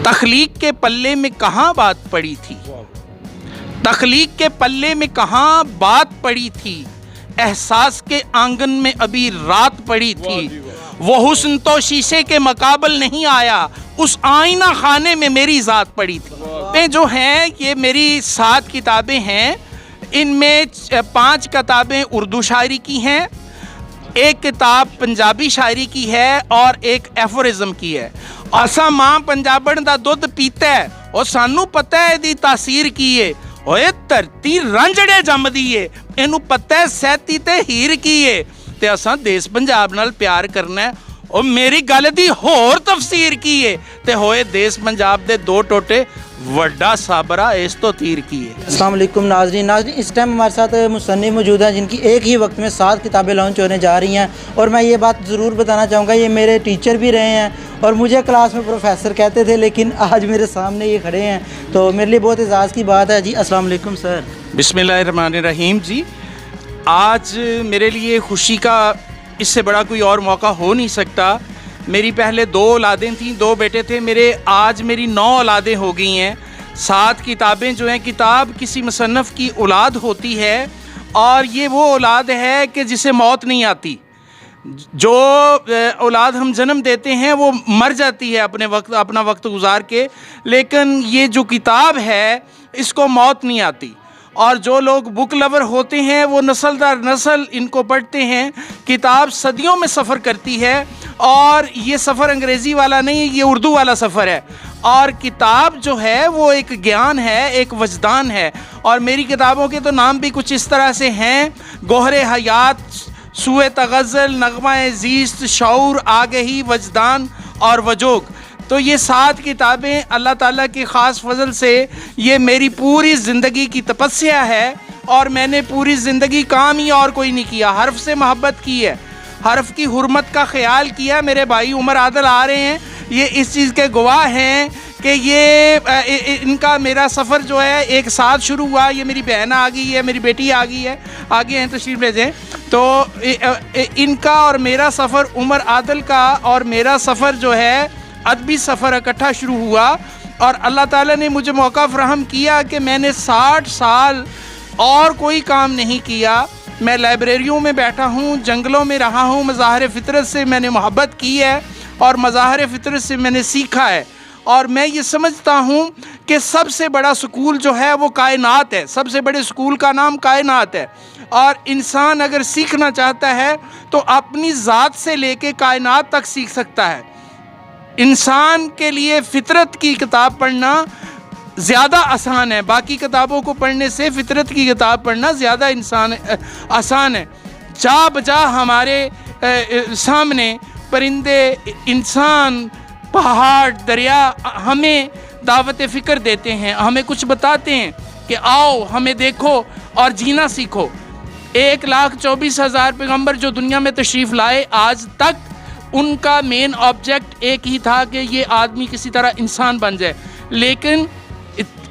تخلیق کے پلے میں کہاں بات پڑی تھی، تخلیق کے پلے میں کہاں بات پڑی تھی، احساس کے آنگن میں ابھی رات پڑی تھی، وہ حسن تو شیشے کے مقابل نہیں آیا، اس آئینہ خانے میں میری ذات پڑی تھی۔ میں جو ہیں یہ میری 7 کتابیں ہیں، ان میں 5 کتابیں اردو شاعری کی ہیں، ایک کتاب پنجابی شاعری کی ہے اور ایک ایفورزم کی ہے۔ اساں ماں پنجابن دا دودھ پیتا ہے اور سانو پتہ ہے دی تاثیر کی ہے، اوئے دھرتی رانجڑے جمدی ہے، اینو پتہ ہے سیتی تے ہیر کی ہے، تے اساں دیس پنجاب نال پیار کرنا ہے، اور میری گل دی ہور تفسیر کی ہے، تے ہوئے دیس پنجاب دے 2 ٹوٹے وڈا صابرہ اس تو تیر کی ہے۔ السلام علیکم ناظرین، اس ٹائم ہمارے ساتھ مصنف موجود ہیں جن کی ایک ہی وقت میں 7 کتابیں لانچ ہونے جا رہی ہیں، اور میں یہ بات ضرور بتانا چاہوں گا، یہ میرے ٹیچر بھی رہے ہیں اور مجھے کلاس میں پروفیسر کہتے تھے، لیکن آج میرے سامنے یہ کھڑے ہیں تو میرے لیے بہت اعزاز کی بات ہے۔ جی السلام علیکم سر۔ بسم اللہ الرحمن الرحیم۔ جی آج میرے لیے خوشی کا اس سے بڑا کوئی اور موقع ہو نہیں سکتا۔ میری پہلے 2 اولادیں تھیں، 2 بیٹے تھے میرے، آج میری 9 اولادیں ہو گئی ہیں۔ 7 کتابیں جو ہیں، کتاب کسی مصنف کی اولاد ہوتی ہے، اور یہ وہ اولاد ہے کہ جسے موت نہیں آتی۔ جو اولاد ہم جنم دیتے ہیں وہ مر جاتی ہے اپنا وقت گزار کے، لیکن یہ جو کتاب ہے اس کو موت نہیں آتی، اور جو لوگ بک لور ہوتے ہیں وہ نسل در نسل ان کو پڑھتے ہیں۔ کتاب صدیوں میں سفر کرتی ہے، اور یہ سفر انگریزی والا نہیں، یہ اردو والا سفر ہے، اور کتاب جو ہے وہ ایک گیان ہے، ایک وجدان ہے۔ اور میری کتابوں کے تو نام بھی کچھ اس طرح سے ہیں: گوہر حیات، سوئے تغزل، نغمہ زیست، شعور، آگہی، وجدان اور وجوگ۔ تو یہ 7 کتابیں اللہ تعالیٰ کے خاص فضل سے یہ میری پوری زندگی کی تپسیا ہے، اور میں نے پوری زندگی کام ہی اور کوئی نہیں کیا، حرف سے محبت کی ہے، حرف کی حرمت کا خیال کیا۔ میرے بھائی عمر عادل آ رہے ہیں، یہ اس چیز کے گواہ ہیں کہ یہ ان کا میرا سفر جو ہے ایک ساتھ شروع ہوا۔ یہ میری بہن آ گئی ہے، میری بیٹی آ گئی ہے، آگے ہیں تشریف بھیجیں۔ تو ان کا اور میرا سفر، عمر عادل کا اور میرا سفر جو ہے ادبی سفر اکٹھا شروع ہوا، اور اللہ تعالیٰ نے مجھے موقع فراہم کیا کہ میں نے 60 سال اور کوئی کام نہیں کیا۔ میں لائبریریوں میں بیٹھا ہوں، جنگلوں میں رہا ہوں، مظاہر فطرت سے میں نے محبت کی ہے، اور مظاہر فطرت سے میں نے سیکھا ہے، اور میں یہ سمجھتا ہوں کہ سب سے بڑا سکول جو ہے وہ کائنات ہے، سب سے بڑے سکول کا نام کائنات ہے، اور انسان اگر سیکھنا چاہتا ہے تو اپنی ذات سے لے کے کائنات تک سیکھ سکتا ہے۔ انسان کے لیے فطرت کی کتاب پڑھنا زیادہ آسان ہے، باقی کتابوں کو پڑھنے سے فطرت کی کتاب پڑھنا زیادہ آسان ہے۔ جا بجا ہمارے سامنے پرندے، انسان، پہاڑ، دریا ہمیں دعوت فکر دیتے ہیں، ہمیں کچھ بتاتے ہیں کہ آؤ ہمیں دیکھو اور جینا سیکھو۔ 1,24,000 پیغمبر جو دنیا میں تشریف لائے، آج تک ان کا مین آبجیکٹ ایک ہی تھا کہ یہ آدمی کسی طرح انسان بن جائے، لیکن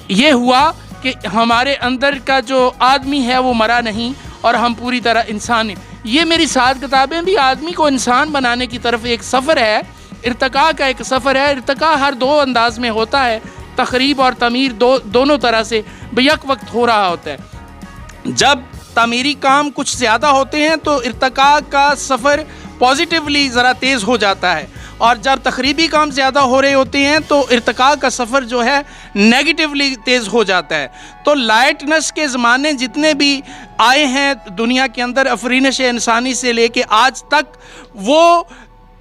یہ ہوا کہ ہمارے اندر کا جو آدمی ہے وہ مرا نہیں، اور ہم پوری طرح انسان ہیں۔ یہ میری 7 کتابیں بھی آدمی کو انسان بنانے کی طرف ایک سفر ہے، ارتقاء کا ایک سفر ہے۔ ارتقاء ہر 2 انداز میں ہوتا ہے، تخریب اور تعمیر دونوں طرح سے بیک وقت ہو رہا ہوتا ہے۔ جب تعمیری کام کچھ زیادہ ہوتے ہیں تو ارتقاء کا سفر پازیٹیولی ذرا تیز ہو جاتا ہے، اور جب تخریبی کام زیادہ ہو رہے ہوتے ہیں تو ارتقاء کا سفر جو ہے نیگیٹیولی تیز ہو جاتا ہے۔ تو لائٹنس کے زمانے جتنے بھی آئے ہیں دنیا کے اندر، افرینش انسانی سے لے کے آج تک، وہ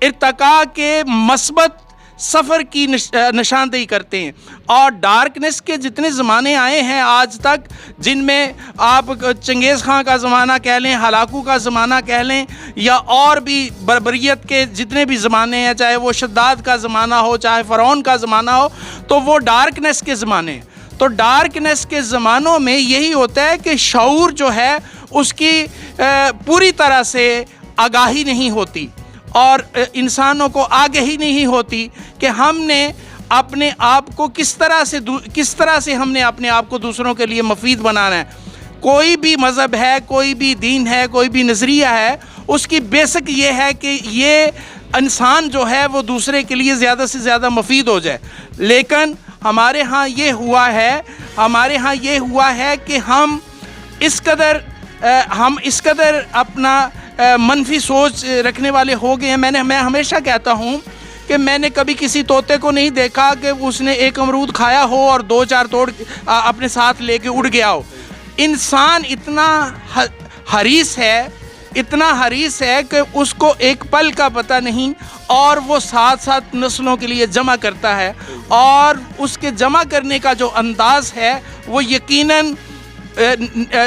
ارتقاء کے مثبت سفر کی نشاندہی کرتے ہیں۔ اور ڈارکنس کے جتنے زمانے آئے ہیں آج تک، جن میں آپ چنگیز خان کا زمانہ کہہ لیں، ہلاکو کا زمانہ کہہ لیں، یا اور بھی بربریت کے جتنے بھی زمانے ہیں، چاہے وہ شداد کا زمانہ ہو، چاہے فرعون کا زمانہ ہو، تو وہ ڈارکنس کے زمانے ہیں۔ تو ڈارکنس کے زمانوں میں یہی ہوتا ہے کہ شعور جو ہے اس کی پوری طرح سے آگاہی نہیں ہوتی، اور انسانوں کو آگہی نہیں ہوتی کہ ہم نے اپنے آپ کو کس طرح سے ہم نے اپنے آپ کو دوسروں کے لیے مفید بنانا ہے۔ کوئی بھی مذہب ہے، کوئی بھی دین ہے، کوئی بھی نظریہ ہے، اس کی بیسک یہ ہے کہ یہ انسان جو ہے وہ دوسرے کے لیے زیادہ سے زیادہ مفید ہو جائے. لیکن ہمارے ہاں یہ ہوا ہے کہ ہم اس قدر اپنا منفی سوچ رکھنے والے ہو گئے ہیں. میں ہمیشہ کہتا ہوں کہ میں نے کبھی کسی طوطے کو نہیں دیکھا کہ اس نے ایک امرود کھایا ہو اور 2-4 توڑ اپنے ساتھ لے کے اڑ گیا ہو. انسان اتنا حریص ہے کہ اس کو ایک پل کا پتہ نہیں, اور وہ ساتھ نسلوں کے لیے جمع کرتا ہے, اور اس کے جمع کرنے کا جو انداز ہے وہ یقیناً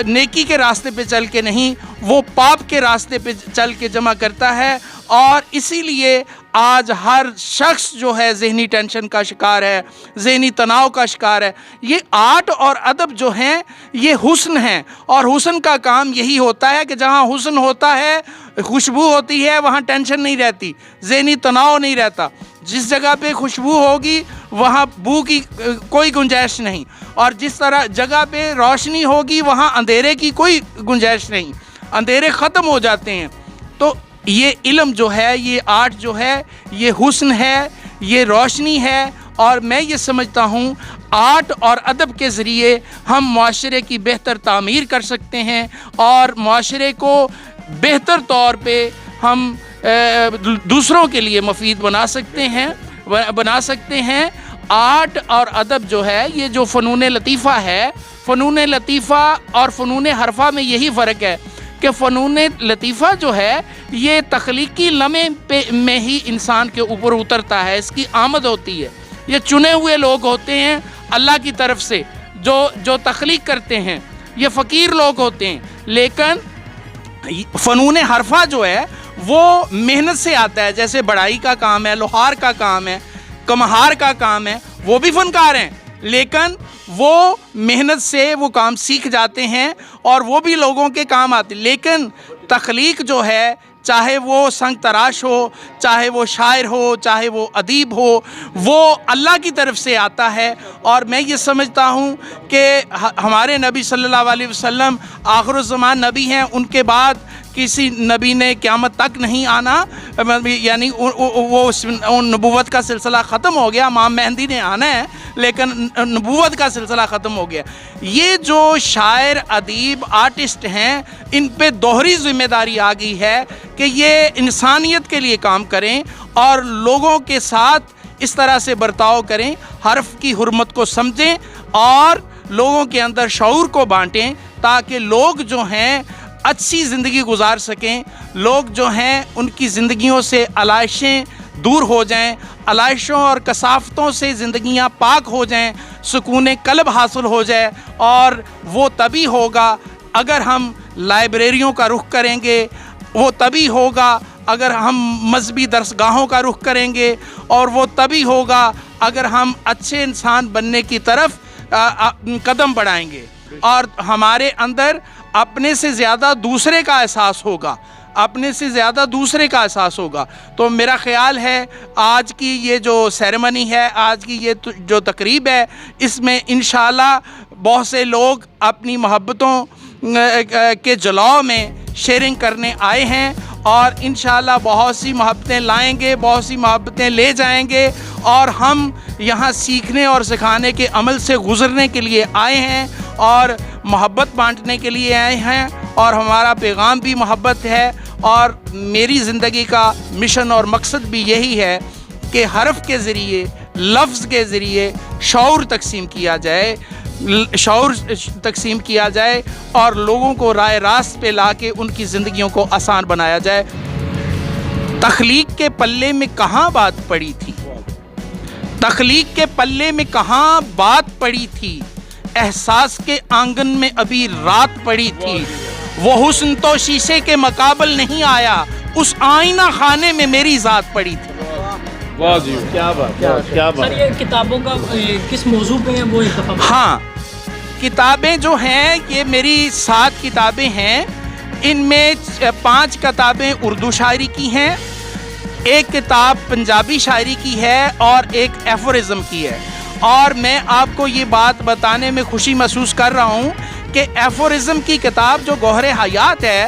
نیکی کے راستے پہ چل کے نہیں, وہ پاپ کے راستے پہ چل کے جمع کرتا ہے. اور اسی لیے آج ہر شخص جو ہے ذہنی ٹینشن کا شکار ہے, ذہنی تناؤ کا شکار ہے. یہ آرٹ اور ادب جو ہیں یہ حسن ہیں, اور حسن کا کام یہی ہوتا ہے کہ جہاں حسن ہوتا ہے, خوشبو ہوتی ہے, وہاں ٹینشن نہیں رہتی, ذہنی تناؤ نہیں رہتا. جس جگہ پہ خوشبو ہوگی وہاں بو کی کوئی گنجائش نہیں, اور جس طرح جگہ پہ روشنی ہوگی وہاں اندھیرے کی کوئی گنجائش نہیں, اندھیرے ختم ہو جاتے ہیں. تو یہ علم جو ہے, یہ آرٹ جو ہے, یہ حسن ہے, یہ روشنی ہے. اور میں یہ سمجھتا ہوں آرٹ اور ادب کے ذریعے ہم معاشرے کی بہتر تعمیر کر سکتے ہیں, اور معاشرے کو بہتر طور پہ ہم دوسروں کے لیے مفید بنا سکتے ہیں. آرٹ اور ادب جو ہے, یہ جو فنون لطیفہ ہے, فنون لطیفہ اور فنون حرفہ میں یہی فرق ہے کہ فنون لطیفہ جو ہے یہ تخلیقی لمحے میں ہی انسان کے اوپر اترتا ہے, اس کی آمد ہوتی ہے. یہ چنے ہوئے لوگ ہوتے ہیں اللہ کی طرف سے جو تخلیق کرتے ہیں, یہ فقیر لوگ ہوتے ہیں. لیکن فنون حرفہ جو ہے وہ محنت سے آتا ہے, جیسے بڑائی کا کام ہے, لوہار کا کام ہے, کمہار کا کام ہے, وہ بھی فنکار ہیں, لیکن وہ محنت سے وہ کام سیکھ جاتے ہیں اور وہ بھی لوگوں کے کام آتے. لیکن تخلیق جو ہے, چاہے وہ سنگ تراش ہو, چاہے وہ شاعر ہو, چاہے وہ ادیب ہو, وہ اللہ کی طرف سے آتا ہے. اور میں یہ سمجھتا ہوں کہ ہمارے نبی صلی اللہ علیہ وسلم آخر الزمان نبی ہیں, ان کے بعد کسی نبی نے قیامت تک نہیں آنا, یعنی وہ نبوت کا سلسلہ ختم ہو گیا. امام مہدی نے آنا ہے لیکن نبوت کا سلسلہ ختم ہو گیا. یہ جو شاعر, ادیب, آرٹسٹ ہیں, ان پہ دوہری ذمہ داری آ گئی ہے کہ یہ انسانیت کے لیے کام کریں اور لوگوں کے ساتھ اس طرح سے برتاؤ کریں, حرف کی حرمت کو سمجھیں اور لوگوں کے اندر شعور کو بانٹیں, تاکہ لوگ جو ہیں اچھی زندگی گزار سکیں. لوگ جو ہیں ان کی زندگیوں سے علائشیں دور ہو جائیں, علائشوں اور کثافتوں سے زندگیاں پاک ہو جائیں, سکون قلب حاصل ہو جائے. اور وہ تبھی ہوگا اگر ہم لائبریریوں کا رخ کریں گے, وہ تبھی ہوگا اگر ہم مذہبی درسگاہوں کا رخ کریں گے, اور وہ تبھی ہوگا اگر ہم اچھے انسان بننے کی طرف قدم بڑھائیں گے. اور ہمارے اندر اپنے سے زیادہ دوسرے کا احساس ہوگا, اپنے سے زیادہ دوسرے کا احساس ہوگا. تو میرا خیال ہے آج کی یہ جو سیریمنی ہے, آج کی یہ جو تقریب ہے, اس میں انشاءاللہ بہت سے لوگ اپنی محبتوں کے جلاؤ میں شیئرنگ کرنے آئے ہیں, اور انشاءاللہ بہت سی محبتیں لائیں گے, بہت سی محبتیں لے جائیں گے. اور ہم یہاں سیکھنے اور سکھانے کے عمل سے گزرنے کے لیے آئے ہیں, اور محبت بانٹنے کے لیے آئے ہیں, اور ہمارا پیغام بھی محبت ہے. اور میری زندگی کا مشن اور مقصد بھی یہی ہے کہ حرف کے ذریعے, لفظ کے ذریعے شعور تقسیم کیا جائے, اور لوگوں کو رائے راست پہ لا کے ان کی زندگیوں کو آسان بنایا جائے. تخلیق کے پلے میں کہاں بات پڑی تھی, تخلیق کے پلے میں کہاں بات پڑی تھی, احساس کے آنگن میں ابھی رات پڑی تھی. وہ حسن تو شیشے کے مقابل نہیں آیا, اس آئینہ خانے میں میری ذات پڑی تھی. واہ جی, کیا بات, کیا بات. سر یہ کتابوں کا کس موضوع پہ ہیں وہ ایک دفعہ؟ ہاں, کتابیں جو ہیں یہ میری 7 کتابیں ہیں. ان میں 5 کتابیں اردو شاعری کی ہیں, ایک کتاب پنجابی شاعری کی ہے, اور ایک ایفورزم کی ہے. اور میں آپ کو یہ بات بتانے میں خوشی محسوس کر رہا ہوں کہ ایفورزم کی کتاب جو گوہر حیات ہے,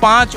5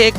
1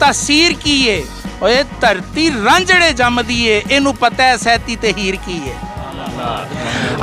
ਤਾਸੀਰ ਕੀ ਏ। ਓਏ ਧਰਤੀ ਰਾਂਝੜੇ ਜੰਮਦੀ ਏ, ਇਹਨੂੰ ਪਤਾ ਹੈ ਸਹਿਤੀ ਤੇ ਹੀਰ ਕੀ ਏ।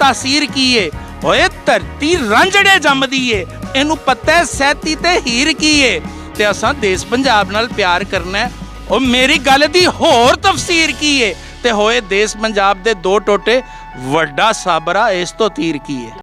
ਤਾਸੀਰ ਕੀ ਏ। ਓਏ ਧਰਤੀ ਰਾਂਝੜੇ ਜੰਮਦੀ ਏ, ਇਹਨੂੰ ਪਤਾ ਹੈ ਸਹਿਤੀ ਤੇ ਹੀਰ ਕੀ ਏ। ਤੇ ਅਸਾਂ ਦੇਸ਼ ਪੰਜਾਬ ਨਾਲ ਪਿਆਰ ਕਰਨਾ ਹੈ। ਉਹ ਮੇਰੀ ਗੱਲ ਦੀ ਹੋਰ ਤਫਸੀਰ ਕੀ ਏ, ਤੇ ਹੋਏ ਦੇਸ਼ ਪੰਜਾਬ ਦੇ 2 ਟੋਟੇ ਵੱਡਾ ਸਾਬਰਾ ਇਸ ਤੋਂ ਤੀਰ ਕੀ ਏ।